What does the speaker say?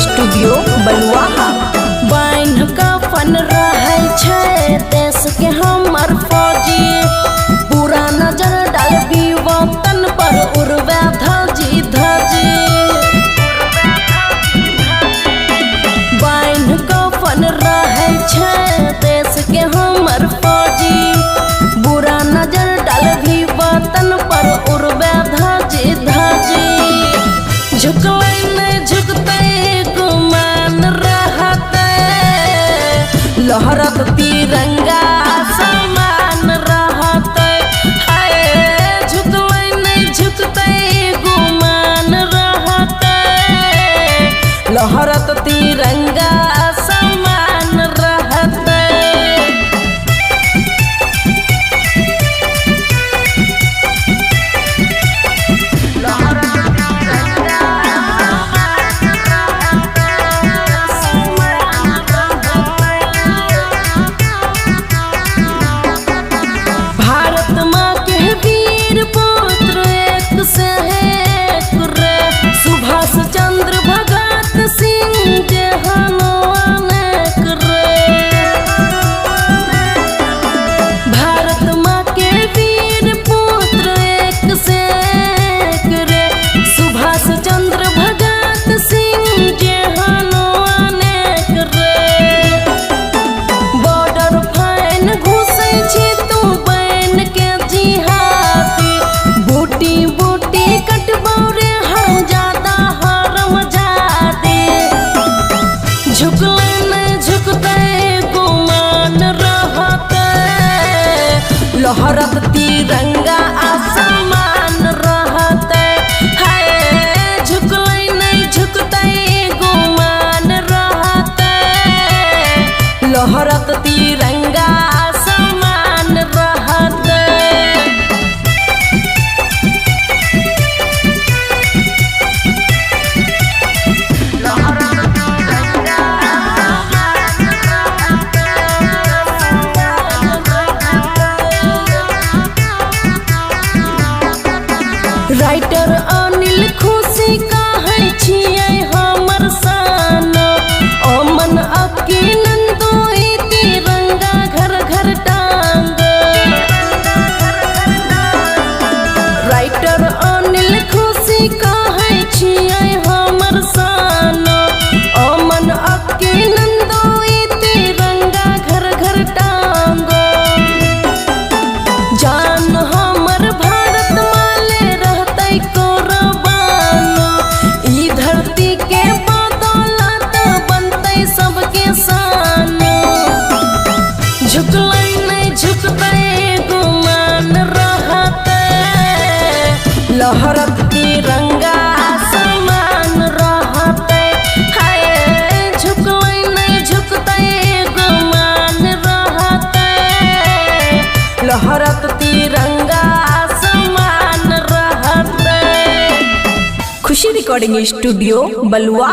Studio बलुआ। बाइन कफन रहे छे देश के हमर फौजी, पूरा नजर डालबी वतन पर उड़वे धजी धजी। बाइन कफन रहे छे देश के हमर फौजी, बुरा नजर डालबी वतन पर उड़वे धजी धजी। झुकले नहीं झुकते गुमान रहते, लहरत तिरंगा समान रहते। हाय झुकले नहीं झुकते गुमान रहते, लहरत तिरंगा समान रहते। सुभाष चंद्र भगत सिंह जेहनो अनेक रे, भारत माँ के वीर पुत्र एक से एक रे। सुभाष चंद्र भगत सिंह जेहनो अनेक रे, बॉर्डर फाइन घुसे छी तू बन के जिहादी, बूटी बूटी कटबौरे झुकले नहीं झुकते गुमान रहते, लहरत तिरंगा आसमान रहते। हाय झुकले नहीं झुकते गुमान रहते, लहरत तिरंगा आसमान रहते। राइटर अनिल खुशी कहै छियै हमर सान, अमन अक्की नंदू तिरंगा घर घर टांग। राइटर अनिल खुशी कहै छियै हमर सान, अमन अक्की नंदू तिरंगा घर घर टांग। जान हमर भारत माले रहते कुर्बान, ई धरती के बदौलत बनते सबके शान। झुकले नहीं झुकते गुमान रहते, लहरत तिरंगा समान रहते। हाय झुकले नहीं झुकते गुमान रहते, लहरत तिरंगा समान रहते। खुशी रिकॉर्डिंग स्टूडियो बलुआ।